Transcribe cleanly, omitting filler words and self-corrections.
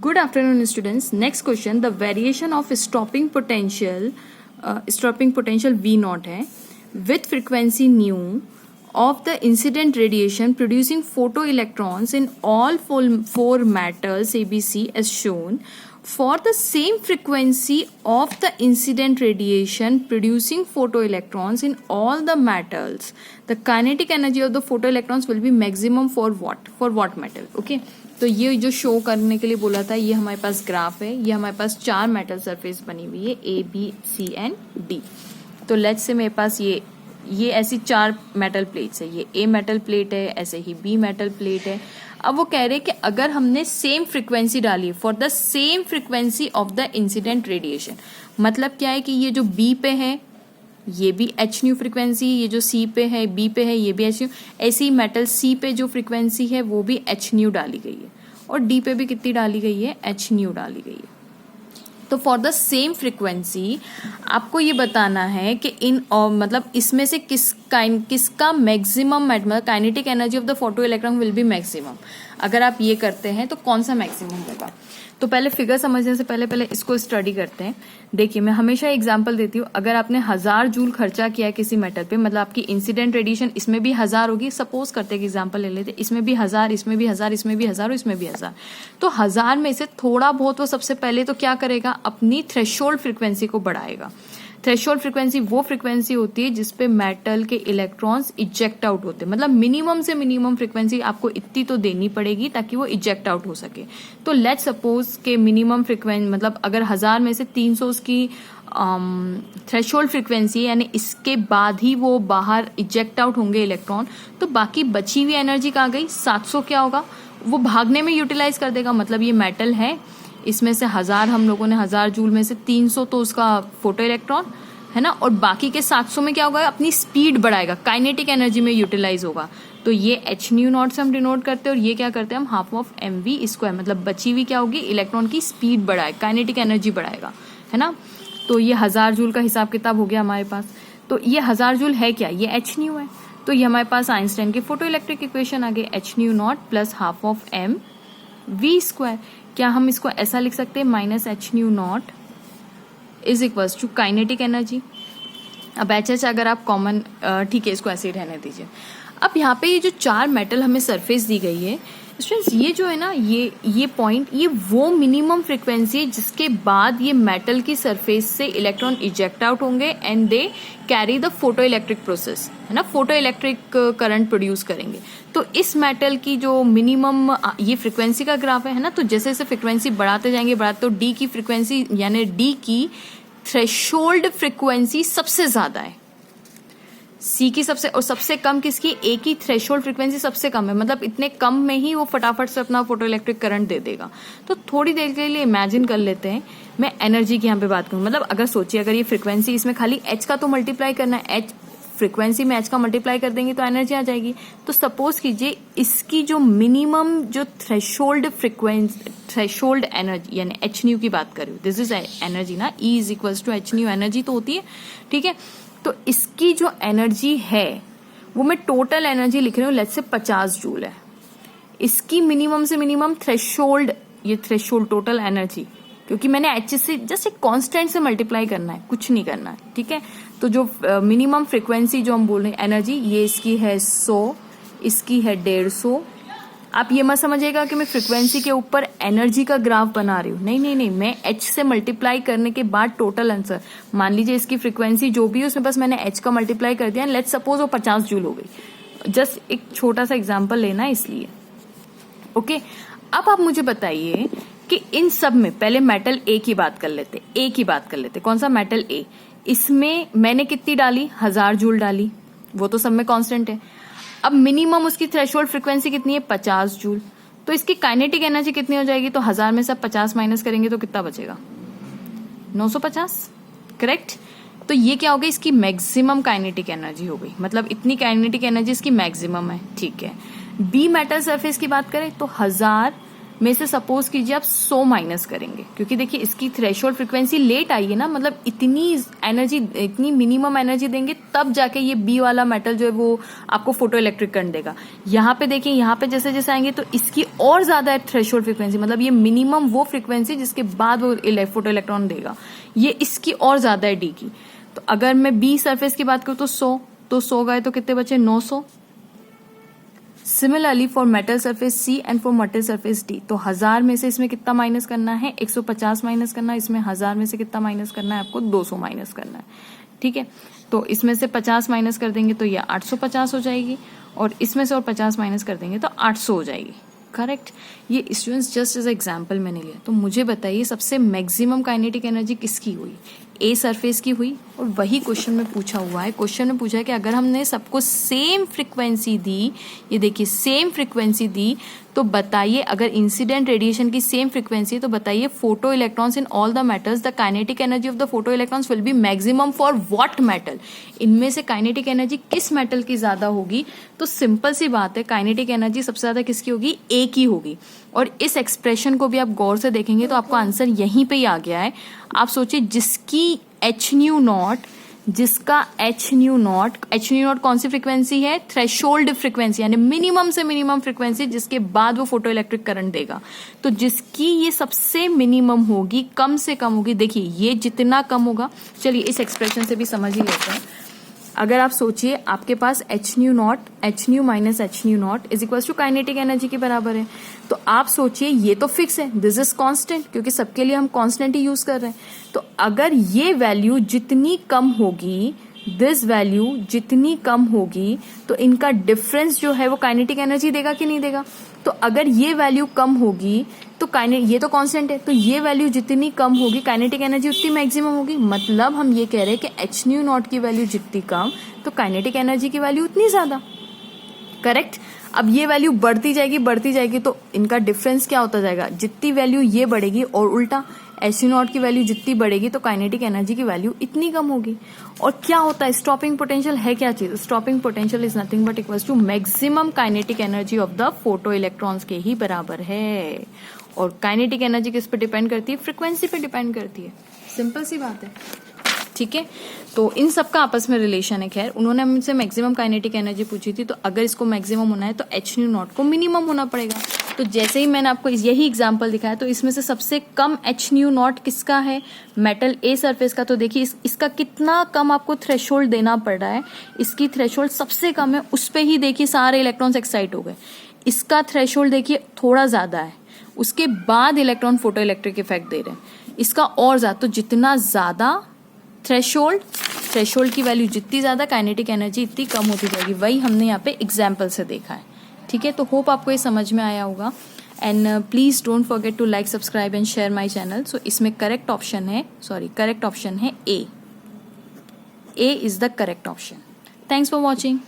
Good afternoon, students. Next question: the variation of stopping potential V naught है with frequency nu of the incident radiation producing photoelectrons in all four metals ABC as shown. For the same frequency of the incident radiation producing photoelectrons in all the metals, the kinetic energy of the photoelectrons will be maximum for what? For what metal? Okay. तो ये जो show करने के लिए बोला था, ये हमारे पास ग्राफ है. ये हमारे पास 4 मेटल सरफेस बनी हुई है A, B, C and D. तो लेट्स से मेरे पास ये ऐसी 4 मेटल प्लेट्स है. ये A मेटल प्लेट है, ऐसे ही B मेटल प्लेट है. अब वो कह रहे हैं कि अगर हमने सेम फ्रीक्वेंसी डाली for the same frequency of the incident radiation, मतलब क्या है कि ये जो B पे है ये भी एच न्यू फ्रिक्वेंसी, ये जो सी पे है बी पे है ये भी एच न्यू, ऐसे ही मेटल सी पे जो फ्रिक्वेंसी है वो भी एच न्यू डाली गई है और डी पे भी कितनी डाली गई है, एच न्यू डाली गई है. तो फॉर द सेम फ्रिक्वेंसी आपको ये बताना है कि मतलब इसमें से किसका मैक्सिमम मतलब kinetic energy of the photo electron will be maximum. अगर आप ये करते हैं तो कौन सा मैक्सिमम होगा. तो पहले फिगर समझने से पहले इसको स्टडी करते हैं. देखिए, मैं हमेशा एग्जांपल देती हूँ. अगर आपने 1000 जूल खर्चा किया है किसी मेटल पे, मतलब आपकी इंसिडेंट रेडिएशन इसमें भी 1000 होगी. सपोज करते हैं कि एग्जांपल ले लेते, इसमें भी 1000, इसमें भी 1000, इसमें भी 1000 और इसमें भी 1000. तो 1000 में से थोड़ा बहुत वो सबसे पहले तो क्या करेगा, अपनी थ्रेशोल्ड फ्रिक्वेंसी को बढ़ाएगा. थ्रेशोल्ड फ्रिक्वेंसी वो फ्रिक्वेंसी होती है जिसपे मेटल के इलेक्ट्रॉन्स इजेक्ट आउट होते हैं. मतलब मिनिमम से मिनिमम फ्रिक्वेंसी आपको इतनी तो देनी पड़ेगी ताकि वो इजेक्ट आउट हो सके. तो लेट्स सपोज के मिनिमम फ्रिक्वेंसी मतलब अगर 1000 में से 300 उसकी थ्रेशोल्ड फ्रिक्वेंसी, यानी इसके बाद ही वो बाहर इजेक्ट आउट होंगे इलेक्ट्रॉन, तो बाकी बची हुई एनर्जी कहाँ गई, 700 क्या होगा, वो भागने में यूटिलाइज कर देगा. मतलब ये मेटल है, इसमें से 1000 हम लोगों ने 1000 जूल में से 300 तो उसका फोटो इलेक्ट्रॉन है ना, और बाकी के 700 में क्या होगा, अपनी स्पीड बढ़ाएगा, काइनेटिक एनर्जी में यूटिलाइज होगा. तो ये एच न्यू नॉट से हम डिनोट करते हैं और ये क्या करते हैं हम, half of M V square, मतलब बची हुई क्या होगी, इलेक्ट्रॉन की स्पीड बढ़ाएगा, काइनेटिक एनर्जी बढ़ाएगा, है ना. तो ये 1000 जूल का हिसाब किताब हो गया हमारे पास. तो ये 1000 जूल है क्या, ये एच न्यू है. तो ये हमारे पास आइंस्टाइन की फोटो इलेक्ट्रिक इक्वेशन आ गई, H nu naught plus half of M V square. क्या हम इसको ऐसा लिख सकते हैं, minus H nu naught is equal to kinetic energy. अब एच अगर आप कॉमन, ठीक है, इसको ऐसे ही रहने दीजिए. अब यहाँ पे ये जो 4 मेटल हमें सरफेस दी गई है स्टूडेंट्स, ये जो है ना, ये पॉइंट, ये वो मिनिमम फ्रिक्वेंसी है जिसके बाद ये मेटल की सरफेस से इलेक्ट्रॉन इजेक्ट आउट होंगे and they carry the photo electric process, है ना, फोटो इलेक्ट्रिक करंट प्रोड्यूस करेंगे. तो इस मेटल की जो मिनिमम, ये फ्रिक्वेंसी का ग्राफ है ना, तो जैसे जैसे फ्रिक्वेंसी बढ़ाते जाएंगे तो डी की फ्रिक्वेंसी यानी डी की थ्रेशोल्ड फ्रिक्वेंसी सबसे ज्यादा है, सी की सबसे, और सबसे कम किसकी, ए की थ्रेशोल्ड फ्रिक्वेंसी सबसे कम है. मतलब इतने कम में ही वो फटाफट से अपना फोटो इलेक्ट्रिक करंट दे देगा. तो थोड़ी देर के लिए इमेजिन कर लेते हैं, मैं एनर्जी की यहाँ पे बात करूँ. मतलब अगर सोचिए, अगर ये फ्रिक्वेंसी, इसमें खाली एच का तो मल्टीप्लाई करना है, एच फ्रिक्वेंसी में एच का मल्टीप्लाई कर देंगे तो एनर्जी आ जाएगी. तो सपोज कीजिए इसकी जो मिनिमम जो थ्रेशोल्ड फ्रिक्वेंसी, थ्रेशोल्ड एनर्जी यानी एच न्यू की बात कर रही हूँ, दिस इज एनर्जी ना, E is equal to H nu, energy तो होती है, ठीक है. तो इसकी जो एनर्जी है वो मैं टोटल एनर्जी लिख रही हूँ, लेट्स से 50 जूल है. इसकी मिनिमम से मिनिमम थ्रेशोल्ड, ये थ्रेशोल्ड टोटल एनर्जी, क्योंकि मैंने एच से जस्ट एक कांस्टेंट से मल्टीप्लाई करना है, कुछ नहीं करना है, ठीक है. तो जो मिनिमम फ्रिक्वेंसी जो हम बोल रहे हैं एनर्जी, ये इसकी है 100, इसकी है 150. आप ये मत समझिएगा कि मैं फ्रिक्वेंसी के ऊपर एनर्जी का ग्राफ बना रही हूँ, नहीं, मैं एच से मल्टीप्लाई करने के बाद टोटल आंसर, मान लीजिए इसकी फ्रिक्वेंसी जो भी है उसमें बस मैंने एच का मल्टीप्लाई कर दिया, लेट्स सपोज वो 50 जूल हो गई. जस्ट एक छोटा सा एग्जांपल लेना है इसलिए, ओके. अब आप मुझे बताइए कि इन सब में पहले मेटल ए की बात कर लेते, कौन सा, मेटल ए. इसमें मैंने कितनी डाली, 1000 जूल डाली, वो तो सब में कांस्टेंट है. अब मिनिमम उसकी थ्रेशोल्ड फ्रिक्वेंसी कितनी है, 50 जूल. तो इसकी काइनेटिक एनर्जी कितनी हो जाएगी, तो 1000 में से 50 माइनस करेंगे तो कितना बचेगा, 950, करेक्ट. तो ये क्या हो गई, इसकी मैक्सिमम काइनेटिक एनर्जी हो गई, मतलब इतनी काइनेटिक एनर्जी इसकी मैक्सिमम है, ठीक है. बी मेटल सरफेस की बात करें तो 1000 में से सपोज कीजिए आप 100 माइनस करेंगे, क्योंकि देखिए इसकी थ्रेशोल्ड फ्रीक्वेंसी लेट आई है ना, मतलब इतनी एनर्जी, इतनी मिनिमम एनर्जी देंगे तब जाके ये बी वाला मेटल जो है वो आपको फोटो इलेक्ट्रिक करंट देगा। यहाँ पे देखिए, यहाँ पे जैसे जैसे आएंगे तो इसकी और ज्यादा है थ्रेशोल्ड फ्रीक्वेंसी, मतलब ये मिनिमम वो फ्रीक्वेंसी जिसके बाद वो फोटो इलेक्ट्रॉन देगा, ये इसकी और ज्यादा है डी की। तो अगर मैं बी सरफेस की बात करूं तो 100, तो 100 गए तो कितने बचे, 900। Similarly for metal surface C and for metal surface D, तो 1000 में से इसमें कितना माइनस करना है, 150 माइनस करना है, इसमें 1000 में से कितना माइनस करना है आपको, 200 माइनस करना है। ठीक है, तो इसमें से 50 माइनस कर देंगे तो ये 850 हो जाएगी, और इसमें से और 50 माइनस कर देंगे तो 800 हो जाएगी। करेक्ट। ये स्टूडेंट्स जस्ट एज एग्जाम्पल मैंने लिया। तो मुझे बताइए सबसे मैक्सिमम काइनेटिक एनर्जी किसकी हुई, ए सरफेस की हुई, और वही क्वेश्चन में पूछा हुआ है। क्वेश्चन में पूछा है कि अगर हमने सबको सेम फ्रीक्वेंसी दी, ये देखिए सेम फ्रीक्वेंसी दी, तो बताइए अगर इंसिडेंट रेडिएशन की सेम फ्रीक्वेंसी, तो बताइए photo electrons in all the metals, the kinetic energy of the photo electrons will be maximum for what metal. इनमें से काइनेटिक एनर्जी किस मेटल की ज्यादा होगी? तो सिंपल सी बात है, काइनेटिक एनर्जी सबसे ज्यादा किसकी होगी, ए की होगी। और इस एक्सप्रेशन को भी आप गौर से देखेंगे तो आपको आंसर यहीं पे ही आ गया है। आप सोचिए जिसकी एच न्यू नॉट, जिसका एच न्यू नॉट कौन सी फ्रीक्वेंसी है, थ्रेशोल्ड फ्रीक्वेंसी, यानी मिनिमम से मिनिमम फ्रीक्वेंसी जिसके बाद वो फोटो इलेक्ट्रिक करंट देगा। तो जिसकी ये सबसे मिनिमम होगी, कम से कम होगी, देखिए ये जितना कम होगा, चलिए इस एक्सप्रेशन से भी समझ ही लेते हैं। अगर आप सोचिए आपके पास H nu minus H nu naught is equal to kinetic energy के बराबर है। तो आप सोचिए ये तो फिक्स है, दिस इज कांस्टेंट, क्योंकि सबके लिए हम कांस्टेंट ही यूज कर रहे हैं। तो अगर ये वैल्यू जितनी कम होगी, दिस वैल्यू जितनी कम होगी, तो इनका डिफरेंस जो है वो काइनेटिक एनर्जी देगा कि नहीं देगा? तो अगर ये वैल्यू कम होगी तो ये तो कांस्टेंट है, तो ये वैल्यू जितनी कम होगी काइनेटिक एनर्जी उतनी मैक्सिमम होगी। मतलब हम ये कह रहे हैं कि एच न्यू नॉट की वैल्यू जितनी कम तो काइनेटिक एनर्जी की वैल्यू उतनी ज्यादा। करेक्ट। अब ये वैल्यू बढ़ती जाएगी तो इनका डिफरेंस क्या होता जाएगा, जितनी वैल्यू ये बढ़ेगी और उल्टा एच न्यू नॉट की वैल्यू जितनी बढ़ेगी तो काइनेटिक एनर्जी की वैल्यू इतनी कम होगी। और क्या होता है, स्टॉपिंग पोटेंशियल है क्या चीज? Stopping potential is nothing but equals to maximum kinetic energy of the photo electrons के ही बराबर है। और काइनेटिक एनर्जी किस पे डिपेंड करती है? फ्रीक्वेंसी पे डिपेंड करती है। सिंपल सी बात है। ठीक है, तो इन सब का आपस में रिलेशन है। खैर, उन्होंने हमसे मैक्सिमम काइनेटिक एनर्जी पूछी थी, तो अगर इसको मैक्सिमम होना है तो एच न्यू नॉट को मिनिमम होना पड़ेगा। तो जैसे ही मैंने आपको यही एग्जांपल दिखाया, तो इसमें से सबसे कम एच न्यू नॉट किसका है, मेटल ए सरफेस का। तो देखिए इसका कितना कम आपको थ्रेशोल्ड देना पड़ रहा है। इसकी थ्रेशोल्ड सबसे कम है, उस पे ही देखिए सारे इलेक्ट्रॉन्स एक्साइट हो गए। इसका थ्रेशोल्ड देखिए थोड़ा ज्यादा है, उसके बाद इलेक्ट्रॉन फोटो इलेक्ट्रिक इफेक्ट दे रहे हैं। इसका और ज्यादा, तो जितना ज्यादा थ्रेशोल्ड की वैल्यू जितनी ज्यादा, काइनेटिक एनर्जी इतनी कम होती जाएगी। वही हमने यहाँ पे एग्जाम्पल से देखा है। ठीक है, तो होप आपको ये समझ में आया होगा। And please don't forget to like, subscribe and share my channel. So इसमें करेक्ट ऑप्शन है A is the correct option. Thanks for watching.